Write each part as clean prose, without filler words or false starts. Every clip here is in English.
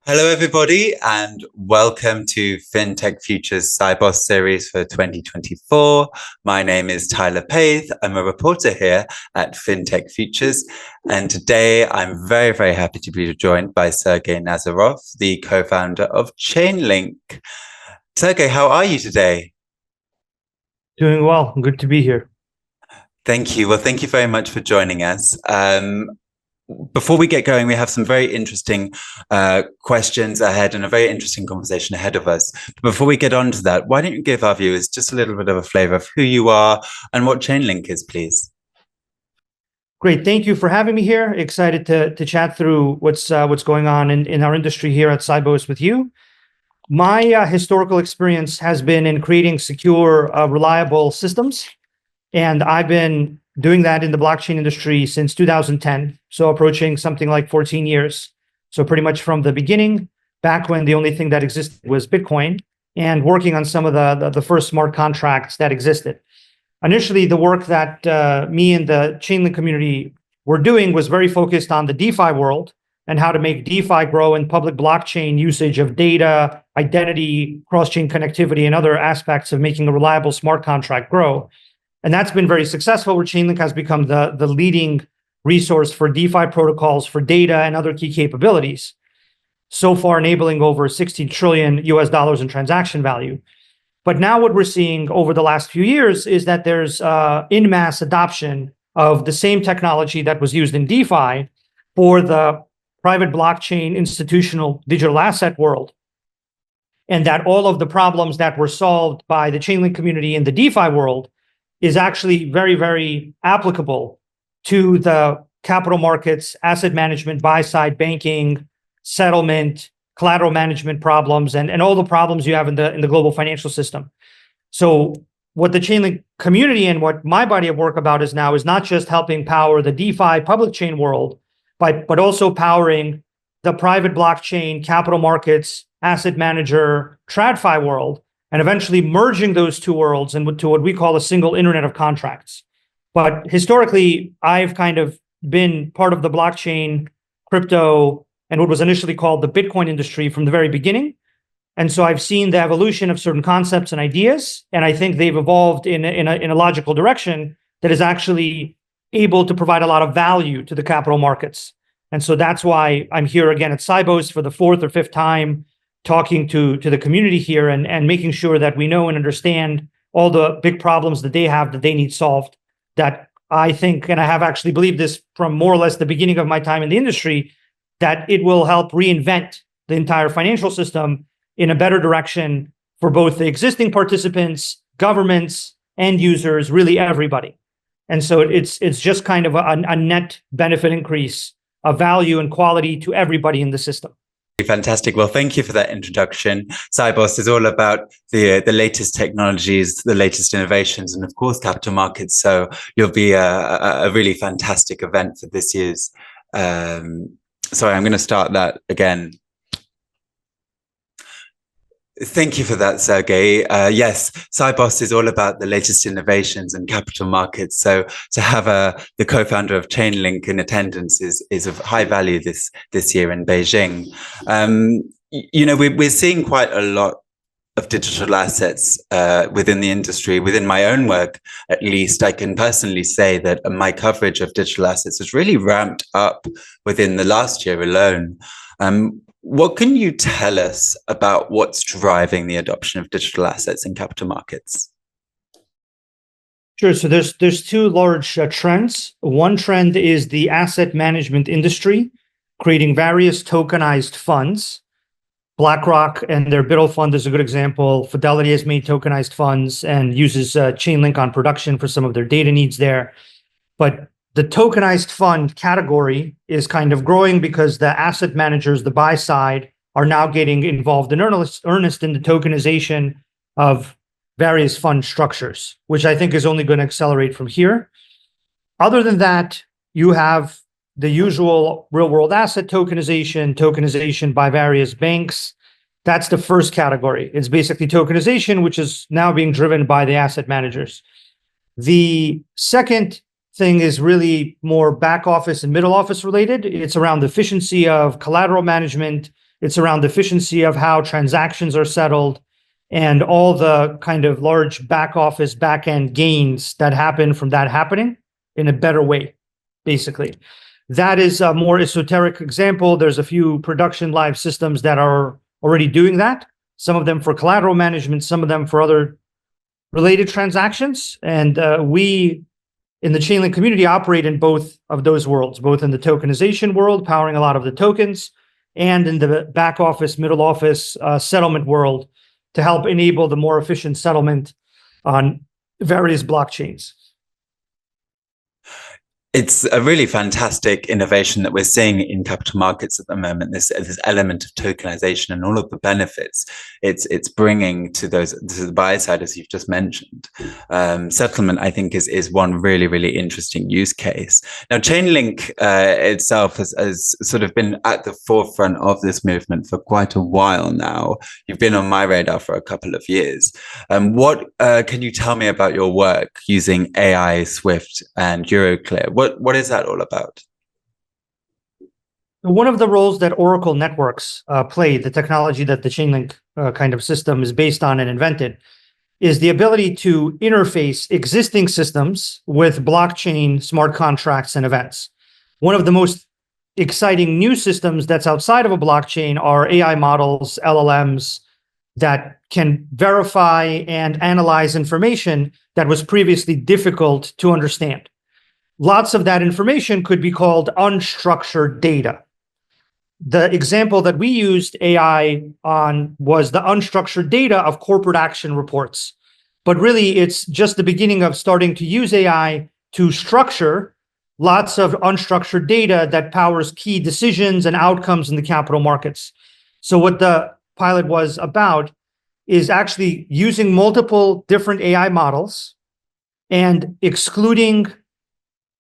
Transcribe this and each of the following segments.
Hello, everybody, and welcome to FinTech Futures Sibos series for 2024. My name is Tyler Paith. I'm a reporter here at FinTech Futures, and today I'm very, very happy to be joined by Sergey Nazarov, the co-founder of Chainlink. Sergey, how are you today? Doing well. Good to be here. Thank you. Well, thank you very much for joining us. Before we get going, we have some very interesting questions ahead and a very interesting conversation ahead of us. But before we get on to that, why don't you give our viewers just a little bit of a flavor of who you are and what Chainlink is, please? Great. Thank you for having me here. Excited to chat through what's going on in our industry here at Sibos with you. My historical experience has been in creating secure, reliable systems, and I've been doing that in the blockchain industry since 2010, so approaching something like 14 years. So pretty much from the beginning, back when the only thing that existed was Bitcoin, and working on some of the first smart contracts that existed. Initially, the work that me and the Chainlink community were doing was very focused on the DeFi world and how to make DeFi grow in public blockchain usage of data, identity, cross-chain connectivity, and other aspects of making a reliable smart contract grow. And that's been very successful, where Chainlink has become the leading resource for DeFi protocols for data and other key capabilities, so far enabling over $16 trillion in transaction value. But now what we're seeing over the last few years is that there's in mass adoption of the same technology that was used in DeFi for the private blockchain institutional digital asset world. And that all of the problems that were solved by the Chainlink community in the DeFi world is actually very, very applicable to the capital markets, asset management, buy-side banking, settlement, collateral management problems, and all the problems you have in the global financial system. So what the Chainlink community and what my body of work about is now is not just helping power the DeFi public chain world, but also powering the private blockchain, capital markets, asset manager, TradFi world, and eventually merging those two worlds into what we call a single internet of contracts. But historically, I've kind of been part of the blockchain, crypto, and what was initially called the Bitcoin industry from the very beginning. And so I've seen the evolution of certain concepts and ideas, and I think they've evolved in a logical direction that is actually able to provide a lot of value to the capital markets. And so that's why I'm here again at Sibos for the fourth or fifth time, talking to the community here and making sure that we know and understand all the big problems that they have that they need solved, that I think, and I have actually believed this from more or less the beginning of my time in the industry, that it will help reinvent the entire financial system in a better direction for both the existing participants, governments, end users, really everybody. And so it's just kind of a net benefit increase of value and quality to everybody in the system. Fantastic. Well, thank you for that introduction. Sibos is all about the latest technologies, the latest innovations, and of course, capital markets. So you'll be a really fantastic event for this year's. Sorry, I'm going to start that again. Thank you for that, Sergey. Yes, Sibos is all about the latest innovations in capital markets. So to have the co-founder of Chainlink in attendance is of high value this year in Beijing. We're seeing quite a lot of digital assets within the industry. Within my own work, at least, I can personally say that my coverage of digital assets has really ramped up within the last year alone. What can you tell us about what's driving the adoption of digital assets in capital markets? Sure. So there's two large trends. One trend is the asset management industry creating various tokenized funds. BlackRock and their BUIDL fund is a good example. Fidelity has made tokenized funds and uses Chainlink on production for some of their data needs there. But the tokenized fund category is kind of growing because the asset managers, the buy side, are now getting involved in earnest in the tokenization of various fund structures, which I think is only going to accelerate from here. Other than that, you have the usual real-world asset tokenization by various banks. That's the first category. It's basically tokenization, which is now being driven by the asset managers. The second thing is really more back office and middle office related. It's around the efficiency of collateral management It's around the efficiency of how transactions are settled and all the kind of large back office, back end gains that happen from that happening in a better way, basically. That is a more esoteric example. There's a few production live systems that are already doing that. Some of them for collateral management, some of them for other related transactions. And we in the Chainlink community operate in both of those worlds, both in the tokenization world, powering a lot of the tokens, and in the back office, middle office settlement world to help enable the more efficient settlement on various blockchains. It's a really fantastic innovation that we're seeing in capital markets at the moment. This element of tokenization and all of the benefits it's bringing to the buy side, as you've just mentioned. Settlement, I think, is one really interesting use case. Now, Chainlink itself has sort of been at the forefront of this movement for quite a while now. You've been on my radar for a couple of years. What can you tell me about your work using AI, Swift, and Euroclear? What is that all about? One of the roles that Oracle Networks play, the technology that the Chainlink kind of system is based on and invented, is the ability to interface existing systems with blockchain smart contracts and events. One of the most exciting new systems that's outside of a blockchain are AI models, LLMs, that can verify and analyze information that was previously difficult to understand. Lots of that information could be called unstructured data. The example that we used AI on was the unstructured data of corporate action reports. But really, it's just the beginning of starting to use AI to structure lots of unstructured data that powers key decisions and outcomes in the capital markets. So what the pilot was about is actually using multiple different AI models and excluding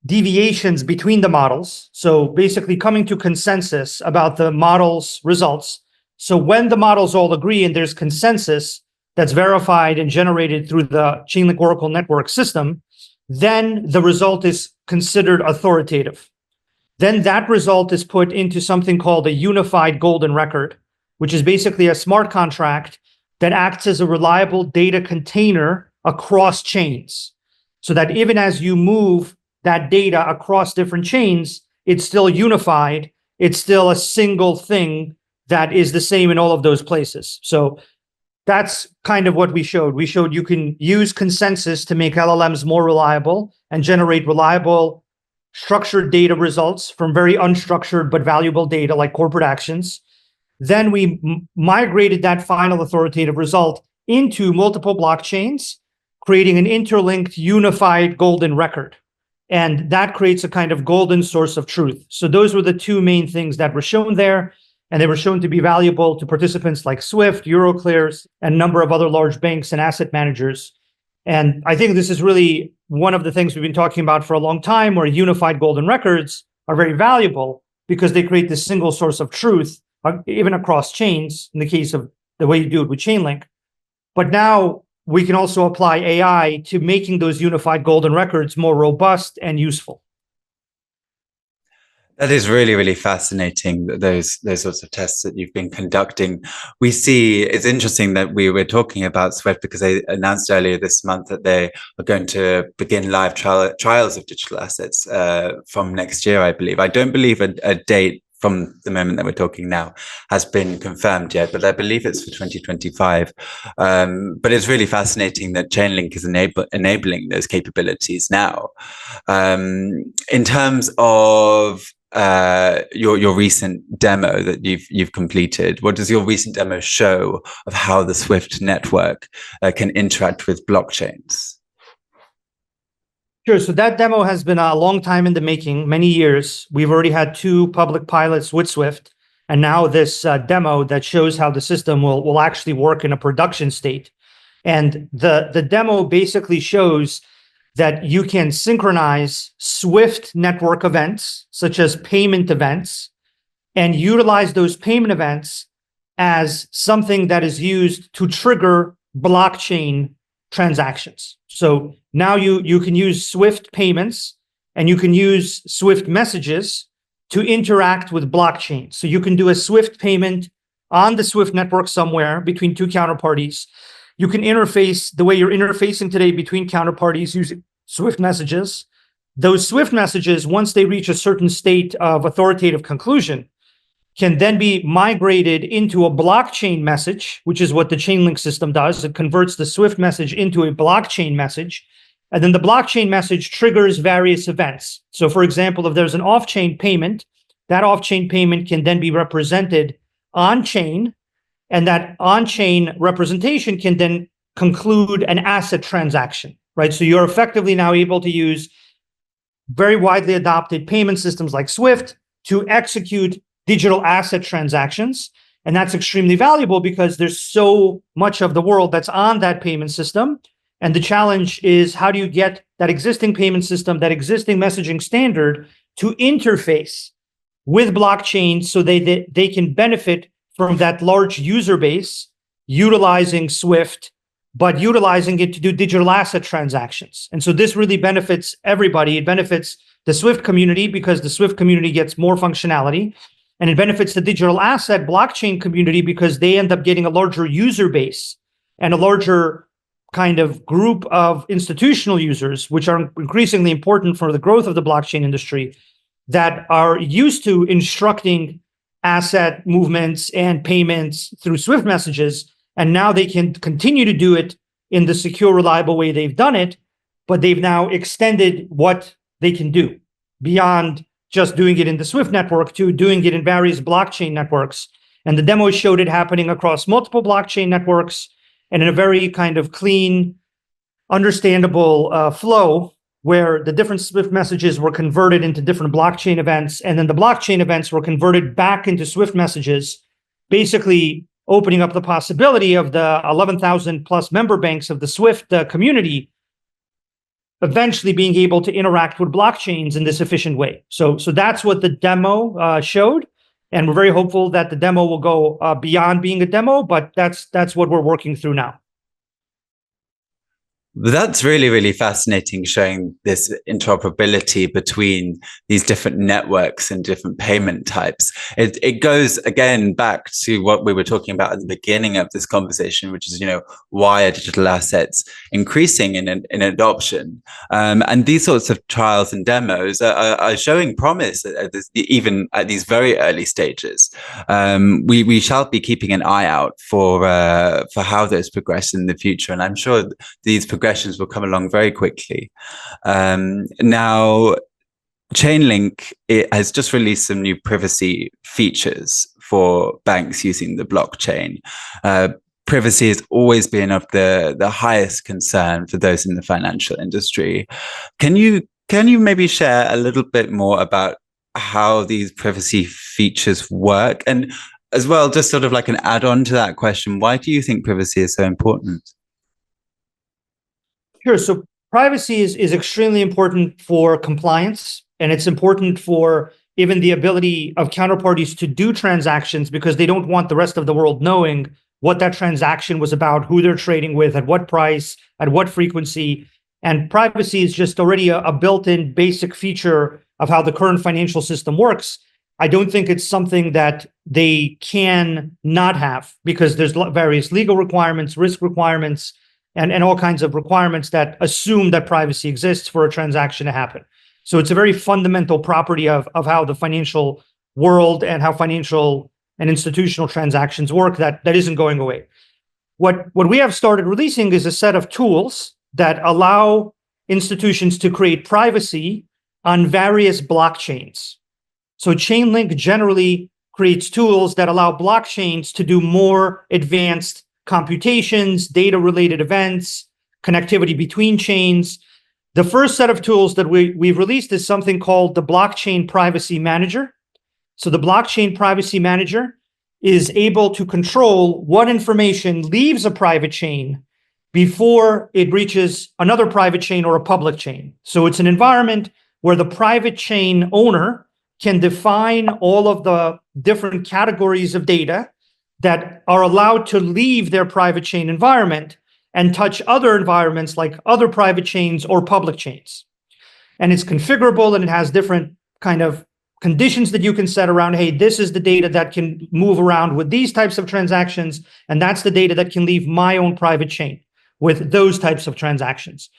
deviations between the models. So basically coming to consensus about the model's results. So when the models all agree and there's consensus that's verified and generated through the Chainlink Oracle Network system, then the result is considered authoritative. Then that result is put into something called a unified golden record, which is basically a smart contract that acts as a reliable data container across chains. So that even as you move that data across different chains, it's still unified. It's still a single thing that is the same in all of those places. So that's kind of what we showed. We showed you can use consensus to make LLMs more reliable and generate reliable structured data results from very unstructured but valuable data like corporate actions. Then we migrated that final authoritative result into multiple blockchains, creating an interlinked unified golden record. And that creates a kind of golden source of truth. So those were the two main things that were shown there. And they were shown to be valuable to participants like Swift, Euroclear, and a number of other large banks and asset managers. And I think this is really one of the things we've been talking about for a long time, where unified golden records are very valuable because they create this single source of truth, even across chains, in the case of the way you do it with Chainlink. But now we can also apply AI to making those unified golden records more robust and useful. That is really fascinating, those sorts of tests that you've been conducting. We see, it's interesting that we were talking about Swift because they announced earlier this month that they are going to begin live trials of digital assets from next year, I believe. I don't believe a date from the moment that we're talking now has been confirmed yet, but I believe it's for 2025. But it's really fascinating that Chainlink is enabling those capabilities now. In terms of your recent demo that you've completed, what does your recent demo show of how the Swift network can interact with blockchains? Sure. So that demo has been a long time in the making, many years. We've already had 2 public pilots with Swift, and now this demo that shows how the system will actually work in a production state. And the demo basically shows that you can synchronize Swift network events, such as payment events, and utilize those payment events as something that is used to trigger blockchain transactions. So now you can use Swift payments and you can use Swift messages to interact with blockchain. So you can do a Swift payment on the Swift network somewhere between two counterparties. You can interface the way you're interfacing today between counterparties using Swift messages. Those Swift messages, once they reach a certain state of authoritative conclusion, can then be migrated into a blockchain message, which is what the Chainlink system does. It converts the Swift message into a blockchain message. And then the blockchain message triggers various events. So for example, if there's an off-chain payment, that off-chain payment can then be represented on-chain, and that on-chain representation can then conclude an asset transaction, right? So you're effectively now able to use very widely adopted payment systems like Swift to execute digital asset transactions. And that's extremely valuable because there's so much of the world that's on that payment system. And the challenge is, how do you get that existing payment system, that existing messaging standard, to interface with blockchain so they can benefit from that large user base utilizing Swift, but utilizing it to do digital asset transactions. And so this really benefits everybody. It benefits the Swift community because the Swift community gets more functionality. And it benefits the digital asset blockchain community because they end up getting a larger user base and a larger kind of group of institutional users, which are increasingly important for the growth of the blockchain industry, that are used to instructing asset movements and payments through Swift messages. And now they can continue to do it in the secure, reliable way they've done it, but they've now extended what they can do beyond just doing it in the Swift network to doing it in various blockchain networks. And the demo showed it happening across multiple blockchain networks and in a very kind of clean, understandable flow, where the different Swift messages were converted into different blockchain events. And then the blockchain events were converted back into Swift messages, basically opening up the possibility of the 11,000 plus member banks of the Swift community eventually being able to interact with blockchains in this efficient way. So that's what the demo showed. And we're very hopeful that the demo will go beyond being a demo, but that's what we're working through now. That's really, really fascinating, showing this interoperability between these different networks and different payment types. It goes again back to what we were talking about at the beginning of this conversation, which is, why are digital assets increasing in adoption? And these sorts of trials and demos are showing promise even at these very early stages. We shall be keeping an eye out for how those progress in the future, and I'm sure these progressions will come along very quickly. Now, Chainlink has just released some new privacy features for banks using the blockchain. Privacy has always been of the highest concern for those in the financial industry. Can you maybe share a little bit more about how these privacy features work? And as well, just sort of like an add-on to that question, why do you think privacy is so important? Sure. So privacy is extremely important for compliance, and it's important for even the ability of counterparties to do transactions, because they don't want the rest of the world knowing what that transaction was about, who they're trading with, at what price, at what frequency. And privacy is just already a built-in basic feature of how the current financial system works. I don't think it's something that they can not have, because there's various legal requirements, risk requirements, and all kinds of requirements that assume that privacy exists for a transaction to happen. So it's a very fundamental property of how the financial world and how financial and institutional transactions work that isn't going away. What we have started releasing is a set of tools that allow institutions to create privacy on various blockchains. So Chainlink generally creates tools that allow blockchains to do more advanced computations, data-related events, connectivity between chains. The first set of tools that we've released is something called the Blockchain Privacy Manager. So the Blockchain Privacy Manager is able to control what information leaves a private chain before it reaches another private chain or a public chain. So it's an environment where the private chain owner can define all of the different categories of data that are allowed to leave their private chain environment and touch other environments like other private chains or public chains. And it's configurable, and it has different kind of conditions that you can set around, hey, this is the data that can move around with these types of transactions, and that's the data that can leave my own private chain with those types of transactions.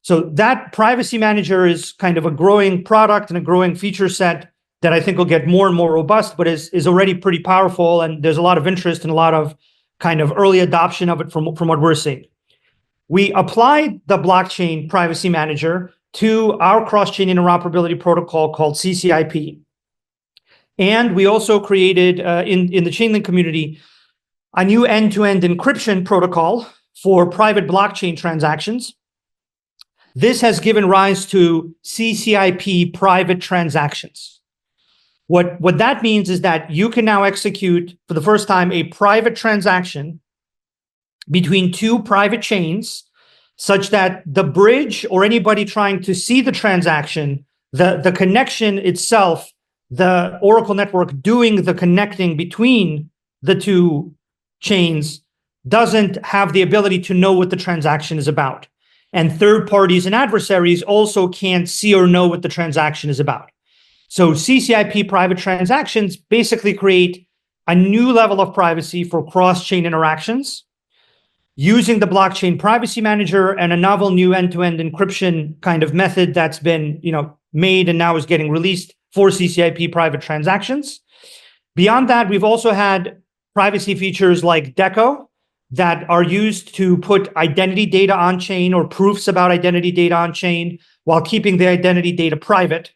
So that privacy manager is kind of a growing product and a growing feature set that I think will get more and more robust, but is already pretty powerful. And there's a lot of interest and a lot of kind of early adoption of it from what we're seeing. We applied the blockchain privacy manager to our cross-chain interoperability protocol called CCIP. And we also created in the Chainlink community a new end-to-end encryption protocol for private blockchain transactions. This has given rise to CCIP private transactions. What that means is that you can now execute, for the first time, a private transaction between two private chains, such that the bridge or anybody trying to see the transaction, the connection itself, the Oracle network doing the connecting between the two chains doesn't have the ability to know what the transaction is about. And third parties and adversaries also can't see or know what the transaction is about. So CCIP private transactions basically create a new level of privacy for cross-chain interactions using the blockchain privacy manager and a novel new end-to-end encryption kind of method that's been, made and now is getting released for CCIP private transactions. Beyond that, we've also had privacy features like DECO that are used to put identity data on chain or proofs about identity data on chain while keeping the identity data private.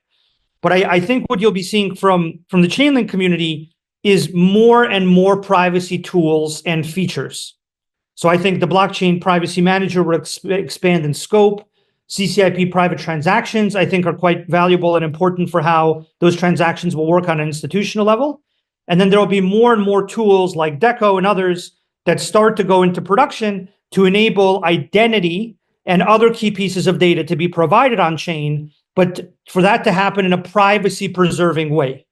But I think what you'll be seeing from the Chainlink community is more and more privacy tools and features. So I think the blockchain privacy manager will expand in scope. CCIP private transactions, I think, are quite valuable and important for how those transactions will work on an institutional level. And then there will be more and more tools like DECO and others that start to go into production to enable identity and other key pieces of data to be provided on chain, but for that to happen in a privacy preserving way.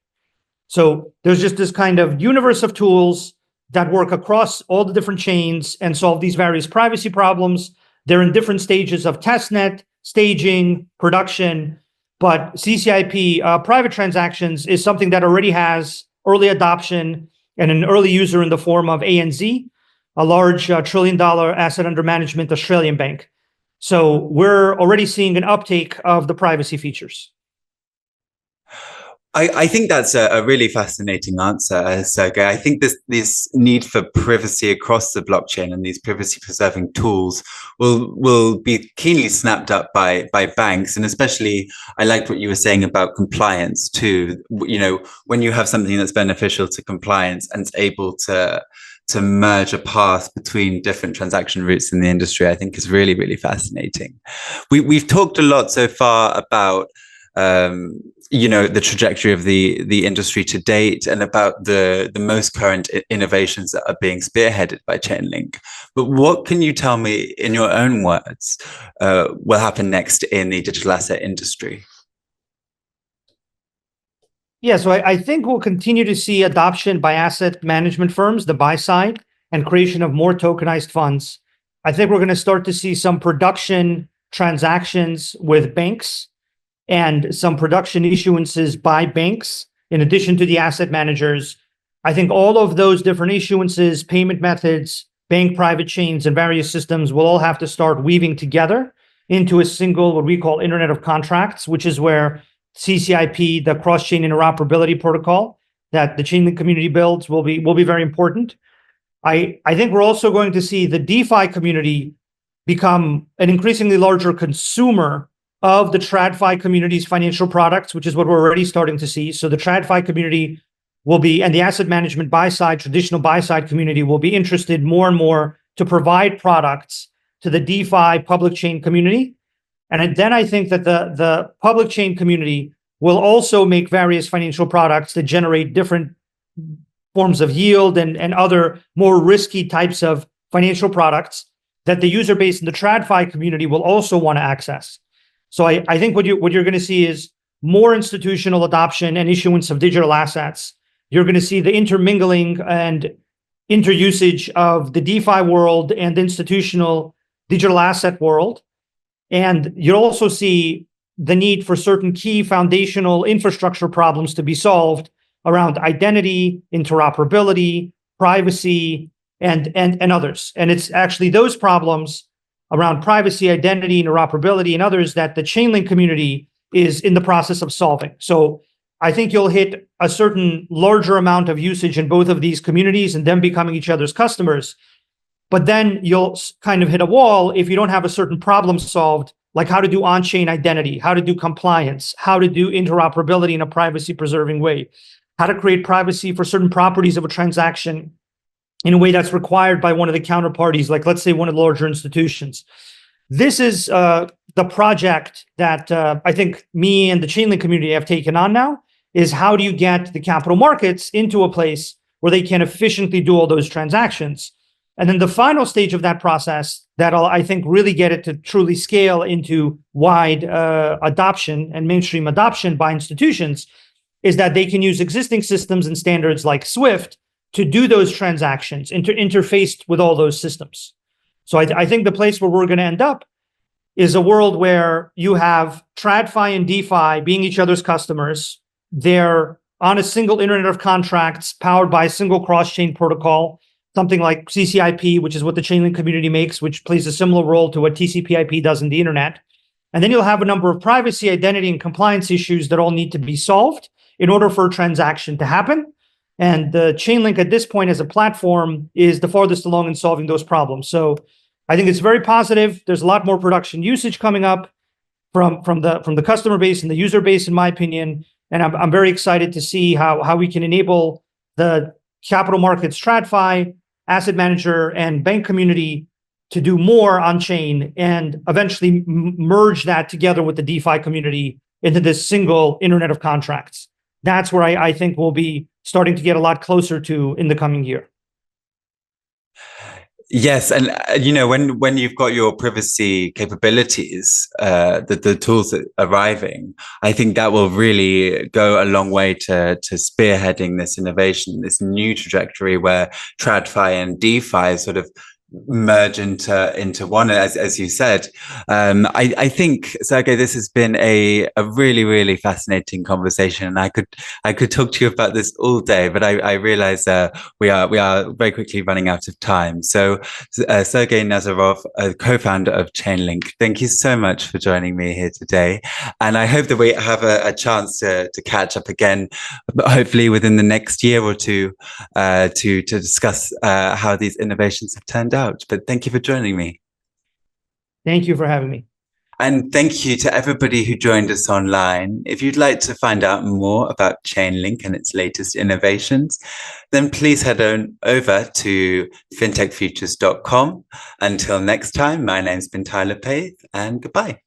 So there's just this kind of universe of tools that work across all the different chains and solve these various privacy problems. They're in different stages of testnet, staging, production, but CCIP private transactions is something that already has early adoption and an early user in the form of ANZ, a large $1 trillion asset under management Australian bank. So we're already seeing an uptake of the privacy features. I think that's a really fascinating answer, Sergey. I think this need for privacy across the blockchain and these privacy preserving tools will be keenly snapped up by banks. And especially, I liked what you were saying about compliance too. When you have something that's beneficial to compliance and it's able to merge a path between different transaction routes in the industry, I think is really, really fascinating. We've talked a lot so far about the trajectory of the industry to date and about the most current innovations that are being spearheaded by Chainlink. But what can you tell me in your own words will happen next in the digital asset industry? Yeah, so I think we'll continue to see adoption by asset management firms, the buy side, and creation of more tokenized funds. I think we're going to start to see some production transactions with banks and some production issuances by banks, in addition to the asset managers. I think all of those different issuances, payment methods, bank private chains, and various systems will all have to start weaving together into a single, what we call Internet of Contracts, which is where CCIP, the cross-chain interoperability protocol that the Chainlink community builds, will be very important. I think we're also going to see the DeFi community become an increasingly larger consumer of the TradFi community's financial products, which is what we're already starting to see. So the TradFi community will be, and the asset management buy-side, traditional buy-side community will be interested more and more to provide products to the DeFi public chain community. And then I think that the public chain community will also make various financial products that generate different forms of yield and other more risky types of financial products that the user base in the TradFi community will also want to access. So I think what you're going to see is more institutional adoption and issuance of digital assets. You're going to see the intermingling and interusage of the DeFi world and institutional digital asset world. And you'll also see the need for certain key foundational infrastructure problems to be solved around identity, interoperability, privacy, and others. And it's actually those problems around privacy, identity, interoperability, and others that the Chainlink community is in the process of solving. So I think you'll hit a certain larger amount of usage in both of these communities and them becoming each other's customers. But then you'll kind of hit a wall if you don't have a certain problem solved, like how to do on-chain identity, how to do compliance, how to do interoperability in a privacy-preserving way, how to create privacy for certain properties of a transaction in a way that's required by one of the counterparties, like let's say one of the larger institutions. This is the project that I think me and the Chainlink community have taken on now, is how do you get the capital markets into a place where they can efficiently do all those transactions? And then the final stage of that process that'll, I think, really get it to truly scale into wide adoption and mainstream adoption by institutions is that they can use existing systems and standards like Swift to do those transactions, interfaced with all those systems. So I think the place where we're going to end up is a world where you have TradFi and DeFi being each other's customers. They're on a single internet of contracts powered by a single cross-chain protocol, something like CCIP, which is what the Chainlink community makes, which plays a similar role to what TCP/IP does in the internet. And then you'll have a number of privacy, identity, and compliance issues that all need to be solved in order for a transaction to happen. And the Chainlink at this point as a platform is the farthest along in solving those problems. So I think it's very positive. There's a lot more production usage coming up from the customer base and the user base, in my opinion. And I'm very excited to see how we can enable the capital markets, TradFi, asset manager, and bank community to do more on chain and eventually merge that together with the DeFi community into this single internet of contracts. That's where I think we'll be starting to get a lot closer to in the coming year. Yes, and when you've got your privacy capabilities, the tools that are arriving, I think that will really go a long way to spearheading this innovation, this new trajectory where TradFi and DeFi sort of merge into one, as you said. I think, Sergey, this has been a really, really fascinating conversation, and I could talk to you about this all day, but I realize we are very quickly running out of time. So Sergey Nazarov, a co-founder of Chainlink, thank you so much for joining me here today, and I hope that we have a chance to catch up again, hopefully within the next year or two, to discuss how these innovations have turned out. But thank you for joining me. Thank you for having me. And thank you to everybody who joined us online. If you'd like to find out more about Chainlink and its latest innovations, then please head on over to fintechfutures.com. Until next time, my name's been Tyler Paith, and goodbye.